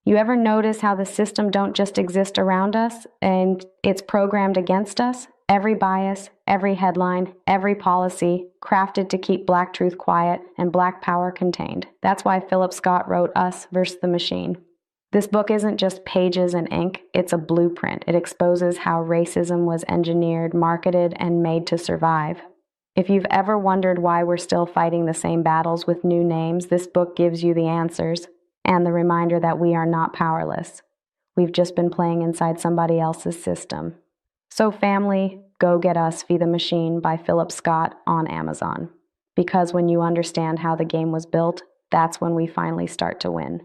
You ever notice how the system don't just exist around us and it's programmed against us? Every bias, every headline, every policy crafted to keep Black truth quiet and Black power contained. That's why Phillip Scott wrote Us versus the Machine. This book isn't just pages and ink, it's a blueprint. It exposes how racism was engineered, marketed, and made to survive. If you've ever wondered why we're still fighting the same battles with new names, this book gives you the answers and the reminder that we are not powerless. We've just been playing inside somebody else's system. So family, go get Us Feed the Machine by Phillip Scott on Amazon. Because when you understand how the game was built, that's when we finally start to win.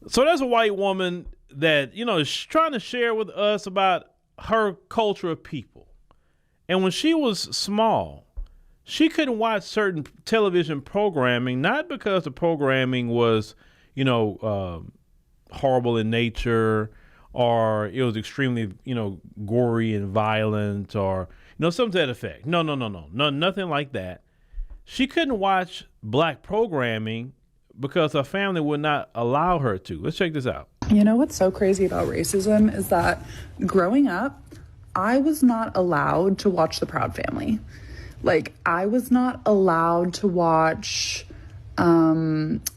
So there's a white woman that, is trying to share with us about her culture of people. And when she was small, she couldn't watch certain television programming, not because the programming was, horrible in nature, or it was extremely, gory and violent, or, something to that effect. No, nothing like that. She couldn't watch Black programming because her family would not allow her to. Let's check this out. What's so crazy about racism is that growing up, I was not allowed to watch The Proud Family. I was not allowed to watch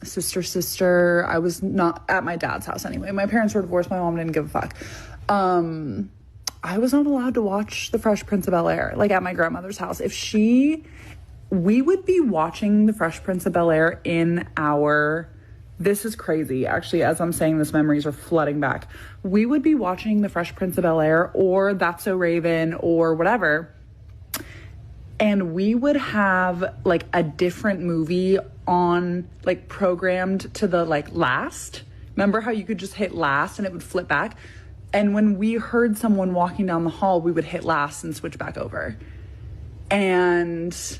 Sister Sister. I was not at my dad's house anyway. My parents were divorced. My mom didn't give a fuck. I was not allowed to watch The Fresh Prince of Bel-Air, at my grandmother's house. We would be watching The Fresh Prince of Bel-Air this is crazy. Actually, as I'm saying this, memories are flooding back. We would be watching The Fresh Prince of Bel-Air or That's So Raven or whatever. And we would have a different movie on programmed to the last. Remember how you could just hit last and it would flip back? And when we heard someone walking down the hall, we would hit last and switch back over. And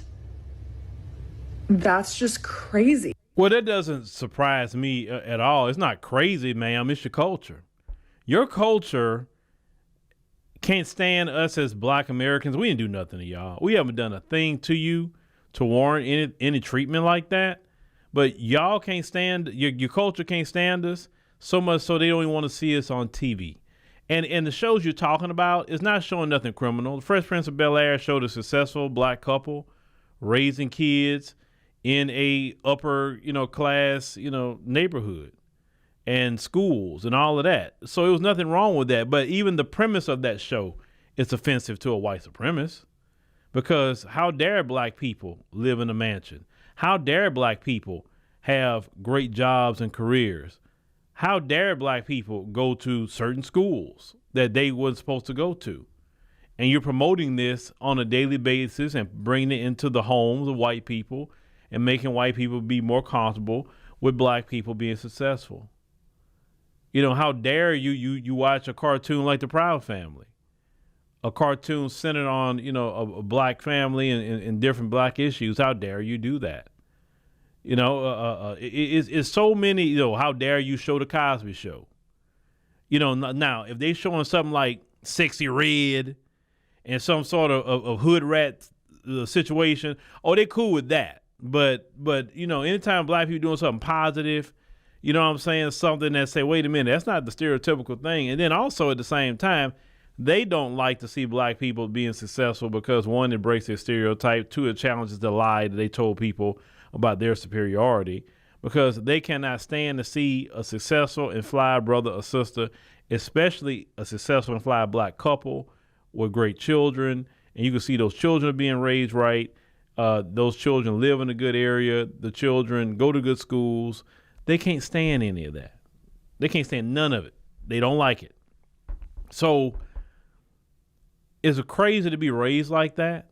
that's just crazy. Well, that doesn't surprise me at all. It's not crazy, ma'am. It's your culture. Your culture can't stand us as Black Americans. We didn't do nothing to y'all. We haven't done a thing to you to warrant any treatment like that. But y'all can't stand, your culture can't stand us so much so they don't even want to see us on TV. And the shows you're talking about is not showing nothing criminal. The Fresh Prince of Bel-Air showed a successful Black couple raising kids in a upper, class, neighborhood and schools and all of that. So there was nothing wrong with that. But even the premise of that show is offensive to a white supremacist, because how dare Black people live in a mansion? How dare Black people have great jobs and careers? How dare Black people go to certain schools that they weren't supposed to go to? And you're promoting this on a daily basis and bringing it into the homes of white people and making white people be more comfortable with Black people being successful. How dare you watch a cartoon like The Proud Family, a cartoon centered on, a Black family and different Black issues. How dare you do that? It's so many, how dare you show The Cosby Show? Now, if they showing something like Sexy Red and some sort of hood rat situation, they cool with that. But anytime Black people doing something positive, what I'm saying, something that say, wait a minute, that's not the stereotypical thing. And then also at the same time, they don't like to see Black people being successful because, one, it breaks their stereotype. Two, it challenges the lie that they told people about their superiority, because they cannot stand to see a successful and fly brother or sister, especially a successful and fly Black couple with great children. And you can see those children are being raised right. Those children live in a good area. The children go to good schools. They can't stand any of that. They can't stand none of it. They don't like it. So is it crazy to be raised like that?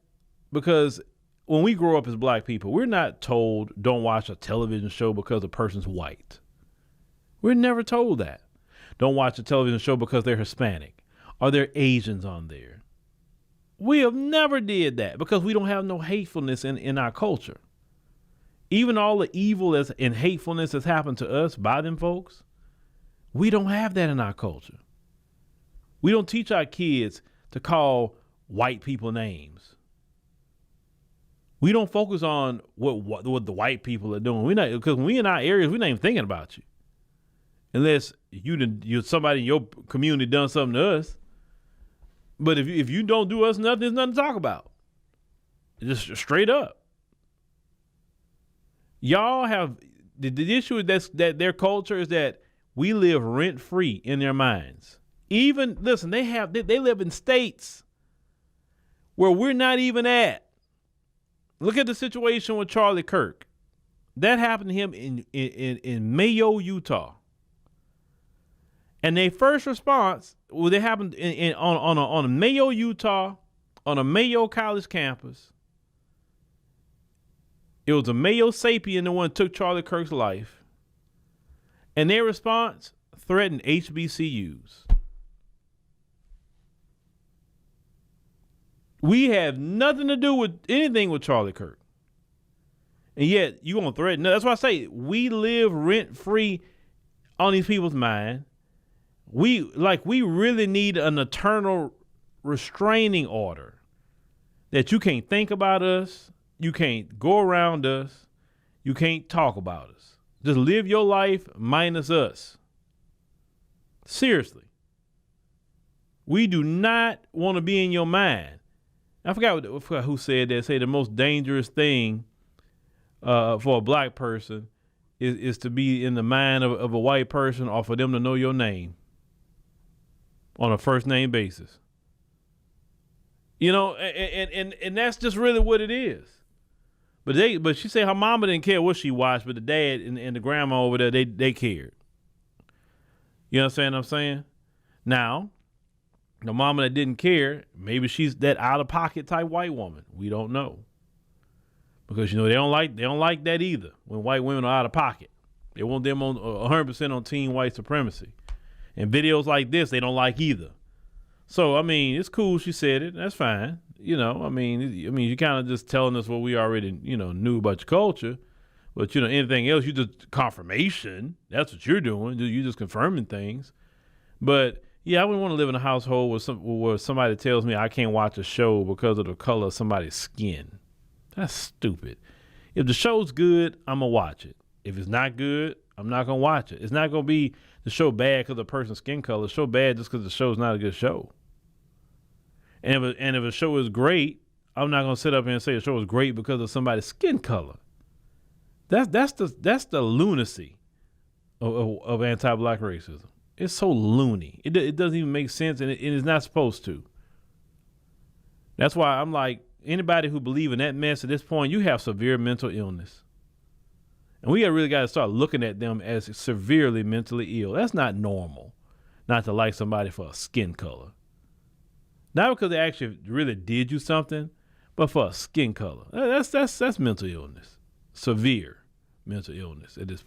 Because when we grow up as Black people, we're not told don't watch a television show because a person's white. We're never told that. Don't watch a television show because they're Hispanic or they're Asians on there. We have never did that because we don't have no hatefulness in our culture. Even all the evil and hatefulness that's happened to us by them folks, we don't have that in our culture. We don't teach our kids to call white people names. We don't focus on what the white people are doing. Because when we in our areas, we're not even thinking about you. unless you somebody in your community done something to us. But if you don't do us nothing, there's nothing to talk about. Just straight up. Y'all have the issue is that their culture is that we live rent free in their minds. Even listen, they live in states where we're not even at. Look at the situation with Charlie Kirk. That happened to him in Mayo, Utah. And their first response, well, they happened on a Mayo, Utah, on a Mayo College campus. It was a Mayo sapien the one that took Charlie Kirk's life. And their response threatened HBCUs. We have nothing to do with anything with Charlie Kirk. And yet you gonna threaten. That's why I say we live rent free on these people's mind. We really need an eternal restraining order that you can't think about us, you can't go around us, you can't talk about us. Just live your life minus us. Seriously. We do not want to be in your mind. I forgot who said that. Say the most dangerous thing for a black person is to be in the mind of a white person or for them to know your name on a first name basis. You know, and that's just really what it is. But she said her mama didn't care what she watched, but the dad and the grandma over there, they cared. You understand what I'm saying? Now, the mama that didn't care, maybe she's that out of pocket type white woman. We don't know. Because they don't like that either when white women are out of pocket. They want them on 100% on team white supremacy. And videos like this, they don't like either. So, I mean, it's cool she said it. That's fine. You you're kind of just telling us what we already, knew about your culture. But, anything else, you just confirmation. That's what you're doing. You're just confirming things. But, yeah, I wouldn't want to live in a household where somebody tells me I can't watch a show because of the color of somebody's skin. That's stupid. If the show's good, I'm going to watch it. If it's not good, I'm not going to watch it. It's not going to be the show bad because of the person's skin color. The show bad just because the show's not a good show. And if a show is great, I'm not going to sit up here and say the show is great because of somebody's skin color. That's the lunacy of anti-black racism. It's so loony. It doesn't even make sense, and it is not supposed to. That's why I'm like, anybody who believes in that mess at this point, you have severe mental illness. And we really got to start looking at them as severely mentally ill. That's not normal, not to like somebody for a skin color. Not because they actually really did you something, but for a skin color. That's mental illness. Severe mental illness at this point.